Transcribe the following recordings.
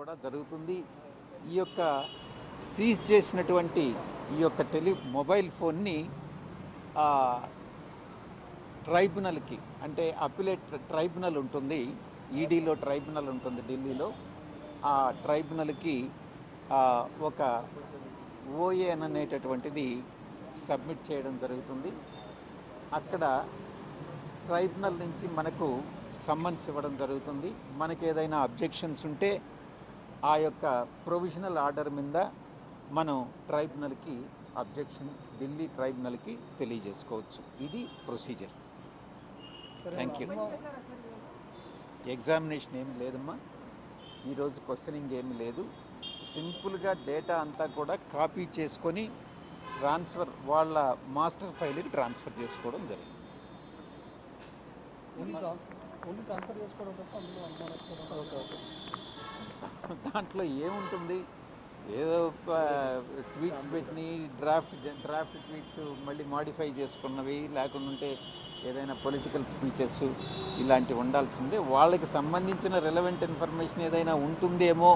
కూడా జరుగుతుంది. ఈ యొక్క సీజ్ చేసినటువంటి ఈ యొక్క మొబైల్ ఫోన్ని ట్రైబ్యునల్కి, అంటే అపిలేట్ ట్రైబ్యునల్ ఉంటుంది, ఈడీలో ట్రైబ్యునల్ ఉంటుంది ఢిల్లీలో, ఆ ట్రైబ్యునల్కి ఒక ఓఏఎన్ అనేటటువంటిది సబ్మిట్ చేయడం జరుగుతుంది. అక్కడ ట్రైబ్యునల్ నుంచి మనకు సమ్మన్స్ ఇవ్వడం జరుగుతుంది. మనకి ఏదైనా అబ్జెక్షన్స్ ఉంటే ఆ యొక్క ప్రొవిజనల్ ఆర్డర్ మీద మనం ట్రైబ్యునల్కి అబ్జెక్షన్ ఢిల్లీ ట్రైబ్యునల్కి తెలియజేసుకోవచ్చు. ఇది ప్రొసీజర్. Thank you. ఎగ్జామినేషన్ ఏమి లేదమ్మా, ఈరోజు క్వశ్చనింగ్ ఏమి లేదు. సింపుల్గా డేటా అంతా కూడా కాపీ చేసుకొని ట్రాన్స్ఫర్ వాళ్ళ మాస్టర్ ఫైల్కి ట్రాన్స్ఫర్ చేసుకోవడం జరిగింది. దాంట్లో ఏముంటుంది, ఏదో ట్వీట్స్ పెట్టి డ్రాఫ్ట్ ట్వీట్స్ మళ్ళీ మాడిఫై చేసుకున్నవి, లేకుంటే ఏదైనా పొలిటికల్ స్పీచెస్ ఇలాంటివి ఉండాల్సిందే. వాళ్ళకి సంబంధించిన రిలవెంట్ ఇన్ఫర్మేషన్ ఏదైనా ఉంటుందేమో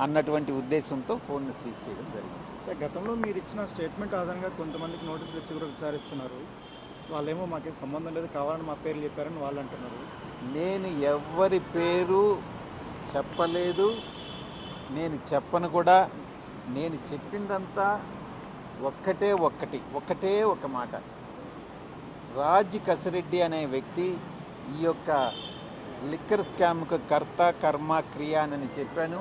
అన్నటువంటి ఉద్దేశంతో ఫోన్ను సీజ్ చేయడం జరిగింది. సార్, గతంలో మీరు ఇచ్చిన స్టేట్మెంట్ ఆధారంగా కొంతమందికి నోటీసులు ఇచ్చి కూడా విచారిస్తున్నారు. వాళ్ళేమో మాకేం సంబంధం లేదు, కావాలని మా పేర్లు చెప్పారని వాళ్ళు అంటున్నారు. నేను ఎవరి పేరు చెప్పలేదు, నేను చెప్పను కూడా. నేను చెప్పిందంతా ఒకటే ఒక మాట. రాజ్ కసిరెడ్డి అనే వ్యక్తి ఈ యొక్క లిక్కర్ స్కామ్కు కర్త కర్మ క్రియ అని చెప్పాను.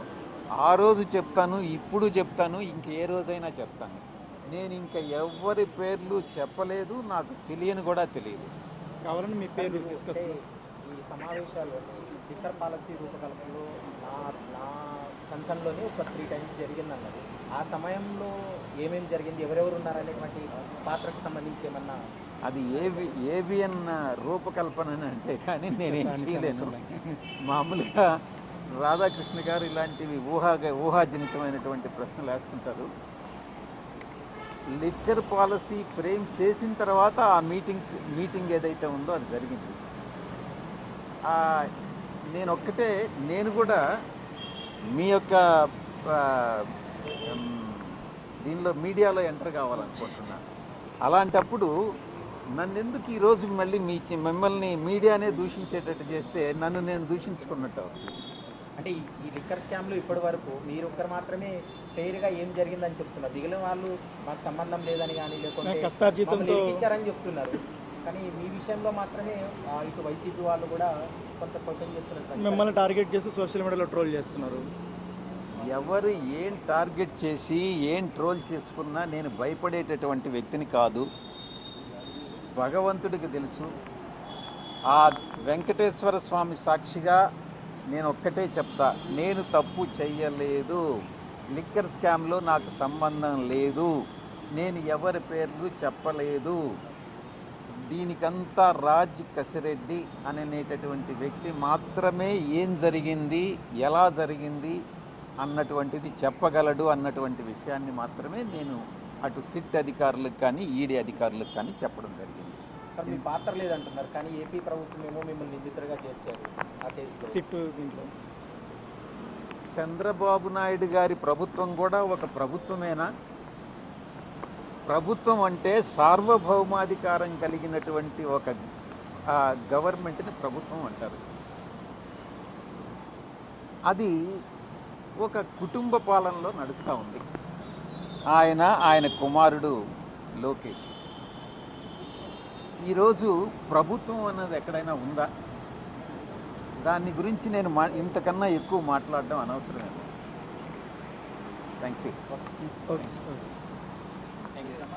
ఆ రోజు చెప్తాను, ఇప్పుడు చెప్తాను, ఇంకే రోజైనా చెప్తాను. నేను ఇంకా ఎవరి పేర్లు చెప్పలేదు, నాకు తెలియని కూడా తెలియదు. కావాలని మీ పేరు తీసుకొస్తాను. ఈ సమావేశాలు లిక్కర్ పాలసీ రూపకల్పనలో నా కన్సర్న్లోనే ఒక 3 times జరిగిందన్నది. ఆ సమయంలో ఏమేమి జరిగింది, ఎవరెవరు ఉన్నారనేటువంటి పాత్రకు సంబంధించి ఏమన్నా? అది ఏబిఎన్ రూపకల్పన అని అంటే కానీ నేనేం చేయలేను. మామూలుగా రాధాకృష్ణ గారు ఇలాంటివి ఊహాజనితమైనటువంటి ప్రశ్నలు వేస్తుంటారు. లిక్కర్ పాలసీ ఫ్రేమ్ చేసిన తర్వాత ఆ మీటింగ్ ఏదైతే ఉందో అది జరిగింది. నేను కూడా మీ యొక్క దీనిలో మీడియాలో ఎంటర్ కావాలనుకుంటున్నాను. అలాంటప్పుడు నన్ను ఎందుకు ఈరోజు మళ్ళీ మిమ్మల్ని మీడియానే దూషించేటట్టు చేస్తే నన్ను నేను దూషించుకున్నట్టు అవుతుంది. అంటే ఈ లిక్కర్ స్కామ్లో ఇప్పటి వరకు మీరు ఒక్కరు మాత్రమే ఫెయిర్గా ఏం జరిగిందని చెప్తున్నారు. మిగిలిన వాళ్ళు మాకు సంబంధం లేదని కానీ లేకుంటే ఇచ్చారని చెప్తున్నారు. కానీ మీ విషయంలో మాత్రమే ఇటు వైసీపీ వాళ్ళు కూడా కొంత క్వశ్చన్ చేస్తున్నారు. మిమ్మల్ని టార్గెట్ చేసి సోషల్ మీడియాలో ట్రోల్ చేస్తున్నారు. ఎవరు ఏం టార్గెట్ చేసి ఏం ట్రోల్ చేసుకున్నా నేను భయపడేటటువంటి వ్యక్తిని కాదు. భగవంతుడికి తెలుసు. ఆ వెంకటేశ్వర స్వామి సాక్షిగా నేను ఒక్కటే చెప్తా, నేను తప్పు చెయ్యలేదు. లిక్కర్ స్కామ్లో నాకు సంబంధం లేదు. నేను ఎవరి పేర్లు చెప్పలేదు. దీనికంతా రాజ్ కసిరెడ్డి అనేటటువంటి వ్యక్తి మాత్రమే ఏం జరిగింది, ఎలా జరిగింది అన్నటువంటిది చెప్పగలడు అన్నటువంటి విషయాన్ని మాత్రమే నేను అటు సిట్ అధికారులకు కానీ ఈడీ అధికారులకు కానీ చెప్పడం జరిగింది. సార్, మీ పాత్ర లేదంటున్నారు, కానీ ఏపీ ప్రభుత్వం ఏమో మిమ్మల్ని నిందితులుగా చేర్చారు ఆ కేసులో. సిట్ దీంట్లో చంద్రబాబు నాయుడు గారి ప్రభుత్వం కూడా ఒక ప్రభుత్వమేనా? ప్రభుత్వం అంటే సార్వభౌమాధికారం కలిగినటువంటి ఒక గవర్నమెంట్ని ప్రభుత్వం అంటారు. అది ఒక కుటుంబ పాలనలో నడుస్తూ ఉంది. ఆయన కుమారుడు లోకేష్. ఈరోజు ప్రభుత్వం అన్నది ఎక్కడైనా ఉందా? దాని గురించి నేను ఇంతకన్నా ఎక్కువ మాట్లాడడం అనవసరమే. Thank you. Okay sir. Thank you sir.